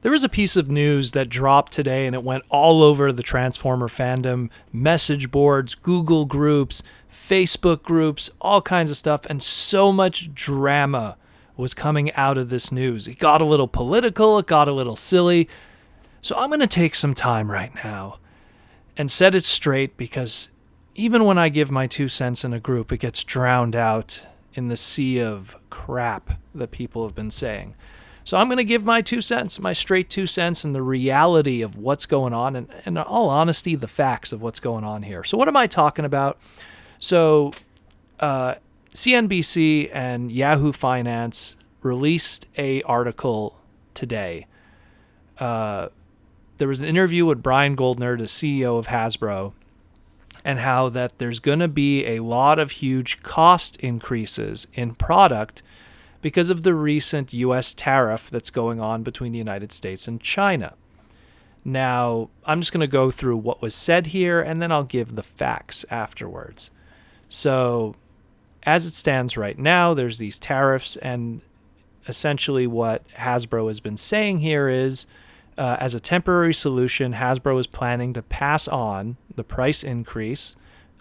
There was a piece of news that dropped today and it went all over the Transformer fandom, message boards, Google groups, Facebook groups, all kinds of stuff, and so much drama was coming out of this news. It got a little political, it got a little silly. So I'm going to take some time right now and set it straight, because even when I give my 2 cents in a group, it gets drowned out in the sea of crap that people have been saying. So I'm going to give my 2 cents, my straight 2 cents, and the reality of what's going on, and in all honesty, the facts of what's going on here. So what am I talking about? So CNBC and Yahoo Finance released a article today. There was an interview with Brian Goldner, the CEO of Hasbro, and how that there's going to be a lot of huge cost increases in product because of the recent U.S. tariff that's going on between the United States and China. Now, I'm just going to go through what was said here, and then I'll give the facts afterwards. So, as it stands right now, there's these tariffs, and essentially what Hasbro has been saying here is, as a temporary solution, Hasbro is planning to pass on the price increase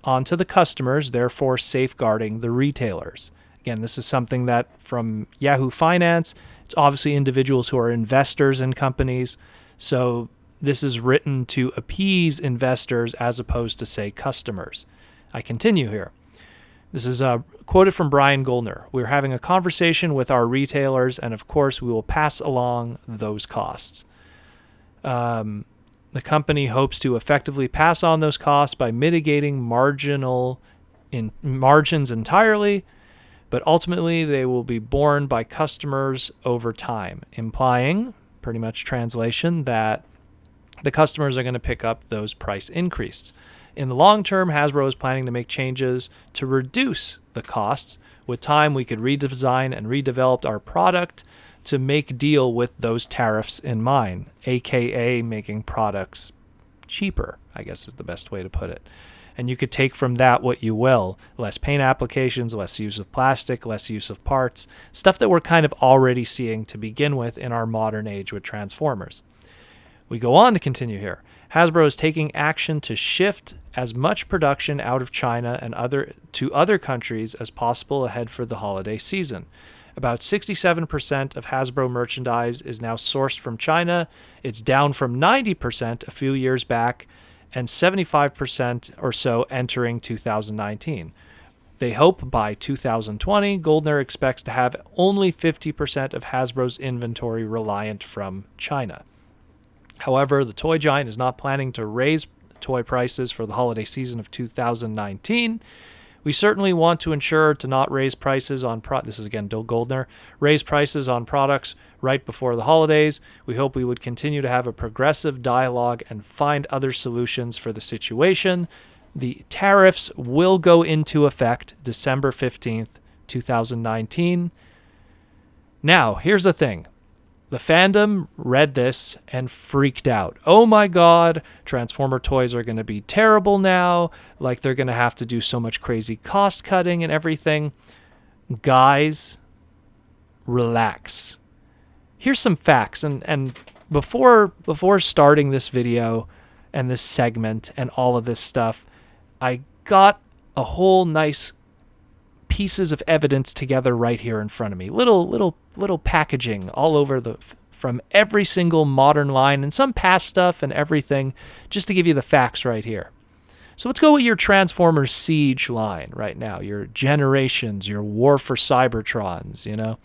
onto the customers, therefore safeguarding the retailers. Again, this is something that from Yahoo Finance, it's obviously individuals who are investors in companies. So this is written to appease investors as opposed to, say, customers. I continue here. This is quoted from Brian Goldner. We're having a conversation with our retailers, and of course, we will pass along those costs. The company hopes to effectively pass on those costs by mitigating margins entirely, but ultimately they will be borne by customers over time, implying, pretty much translation, that the customers are going to pick up those price increases. In the long term, Hasbro is planning to make changes to reduce the costs. With time, we could redesign and redevelop our product to make deal with those tariffs in mind, aka making products cheaper, I guess is the best way to put it. And you could take from that what you will. Less paint applications, less use of plastic, less use of parts, stuff that we're kind of already seeing to begin with in our modern age with Transformers. We go on to continue here. Hasbro is taking action to shift as much production out of China and to other countries as possible ahead for the holiday season. About 67% of Hasbro merchandise is now sourced from China. It's down from 90% a few years back, and 75% or so entering 2019. They hope by 2020, Goldner expects to have only 50% of Hasbro's inventory reliant from China. However, the toy giant is not planning to raise toy prices for the holiday season of 2019. We certainly want to ensure to not raise prices on this is again Bill Goldner, raise prices on products right before the holidays. We hope we would continue to have a progressive dialogue and find other solutions for the situation. The tariffs will go into effect December 15th, 2019. Now, here's the thing. The fandom read this and freaked out. Oh my God, Transformer toys are going to be terrible now. Like they're going to have to do so much crazy cost cutting and everything. Guys, relax. Here's some facts. And before starting this video and this segment and all of this stuff, I got a whole nice pieces of evidence together right here in front of me. Little packaging all over from every single modern line and some past stuff and everything, just to give you the facts right here. So let's go with your Transformers Siege line right now, your Generations, your War for Cybertrons, you know.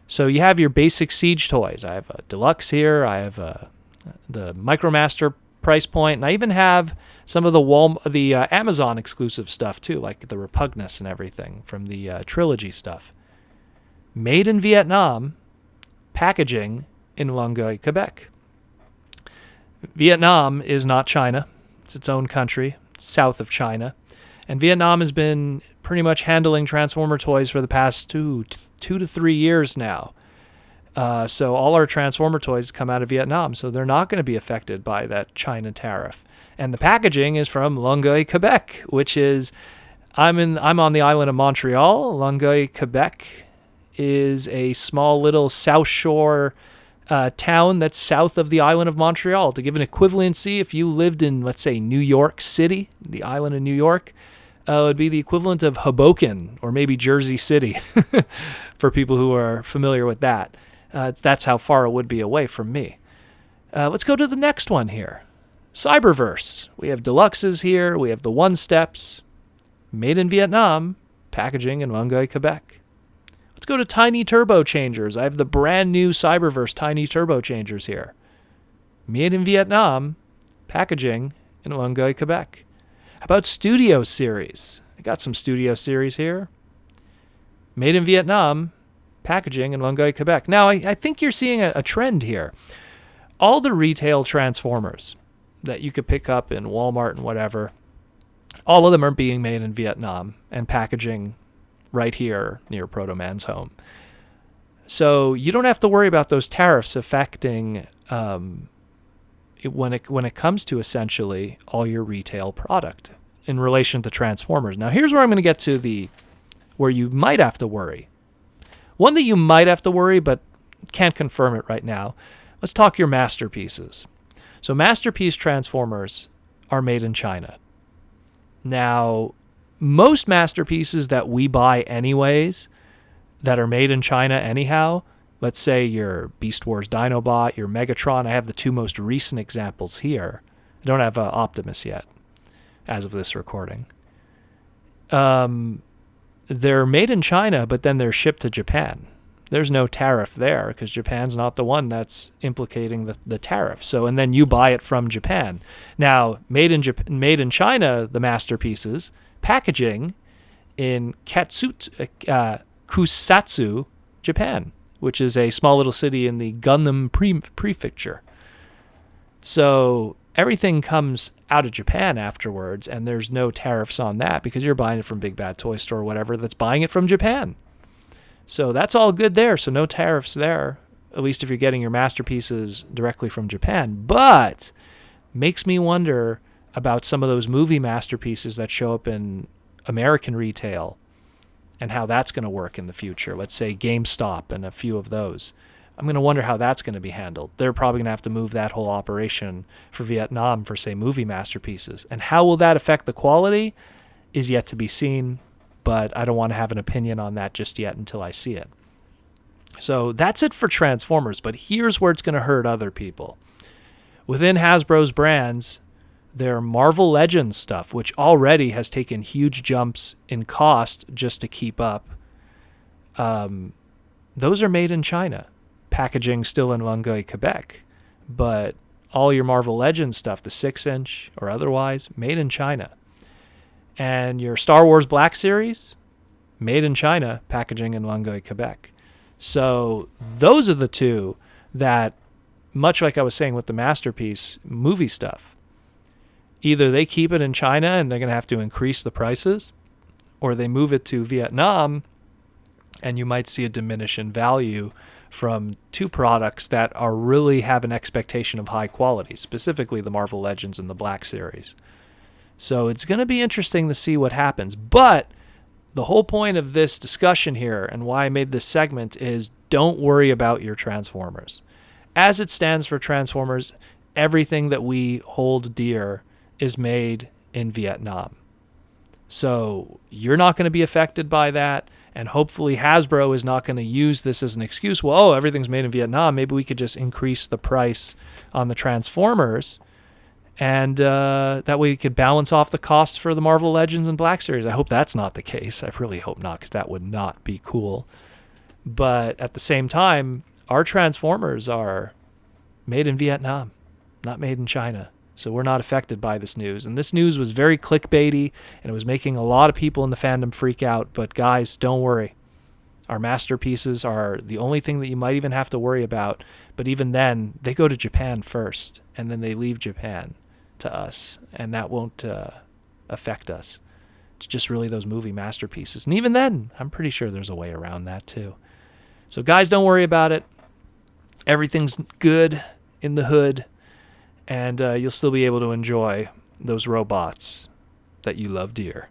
So you have your basic Siege toys. I have a Deluxe here. I have the MicroMaster price point, and I even have some of the Amazon exclusive stuff too, like the Repugnus and everything from the trilogy stuff. Made in Vietnam, packaging in Longueuil, Quebec. Vietnam is not China. It's its own country, south of China. And Vietnam has been pretty much handling Transformer toys for the past two to 3 years now. So all our Transformer toys come out of Vietnam, so they're not going to be affected by that China tariff. And the packaging is from Longueuil, Quebec, which is, I'm on the island of Montreal. Longueuil, Quebec is a small little South Shore town that's south of the island of Montreal. To give an equivalency, if you lived in, let's say, New York City, the island of New York, it would be the equivalent of Hoboken or maybe Jersey City for people who are familiar with that. That's how far it would be away from me. Let's go to the next one here. Cyberverse. We have deluxes here. We have the one-steps. Made in Vietnam. Packaging in Longueuil, Quebec. Let's go to Tiny Turbo Changers. I have the brand new Cyberverse Tiny Turbo Changers here. Made in Vietnam. Packaging in Longueuil, Quebec. How about Studio Series? I got some Studio Series here. Made in Vietnam. Packaging in Longueuil, Quebec. Now, I think you're seeing a trend here. All the retail Transformers that you could pick up in Walmart and whatever, all of them are being made in Vietnam and packaging right here near Protoman's home. So you don't have to worry about those tariffs affecting when it comes to essentially all your retail product in relation to Transformers. Now here's where I'm going to get to where you might have to worry. One that you might have to worry but can't confirm it right now. Let's talk your masterpieces. So masterpiece Transformers are made in China. Now, most masterpieces that we buy anyways that are made in China anyhow, let's say your Beast Wars Dinobot, your Megatron, I have the two most recent examples here. I don't have Optimus yet as of this recording. They're made in China, but then they're shipped to Japan. There's no tariff there because Japan's not the one that's implicating the tariff. So, and then you buy it from Japan. Now, made in China, the masterpieces, packaging in Kusatsu, Japan, which is a small little city in the Gundam prefecture. So everything comes out of Japan afterwards, and there's no tariffs on that because you're buying it from Big Bad Toy Store or whatever that's buying it from Japan. So that's all good there. So no tariffs there, at least if you're getting your masterpieces directly from Japan. But makes me wonder about some of those movie masterpieces that show up in American retail and how that's going to work in the future. Let's say GameStop and a few of those. I'm going to wonder how that's going to be handled. They're probably going to have to move that whole operation for Vietnam for, say, movie masterpieces. And how will that affect the quality is yet to be seen. But I don't want to have an opinion on that just yet until I see it. So that's it for Transformers, but here's where it's going to hurt other people. Within Hasbro's brands, their Marvel Legends stuff, which already has taken huge jumps in cost just to keep up, those are made in China. Packaging still in Longueuil, Quebec. But all your Marvel Legends stuff, the 6-inch or otherwise, made in China. And your Star Wars Black Series, made in China, packaging in Longueuil, Quebec. So those are the two that, much like I was saying with the masterpiece movie stuff, either they keep it in China and they're going to have to increase the prices, or they move it to Vietnam and you might see a diminish in value from two products that are really have an expectation of high quality, specifically the Marvel Legends and the Black Series. So it's going to be interesting to see what happens. But the whole point of this discussion here and why I made this segment is don't worry about your Transformers. As it stands for Transformers, everything that we hold dear is made in Vietnam. So you're not going to be affected by that. And hopefully Hasbro is not going to use this as an excuse. Well, everything's made in Vietnam. Maybe we could just increase the price on the Transformers. And that way we could balance off the costs for the Marvel Legends and Black Series. I hope that's not the case. I really hope not, because that would not be cool. But at the same time, our Transformers are made in Vietnam, not made in China. So we're not affected by this news. And this news was very clickbaity, and it was making a lot of people in the fandom freak out. But guys, don't worry. Our masterpieces are the only thing that you might even have to worry about. But even then, they go to Japan first, and then they leave Japan to us, and that won't affect us. It's just really those movie masterpieces. And even then, I'm pretty sure there's a way around that too. So guys, don't worry about it. Everything's good in the hood, and you'll still be able to enjoy those robots that you love dear.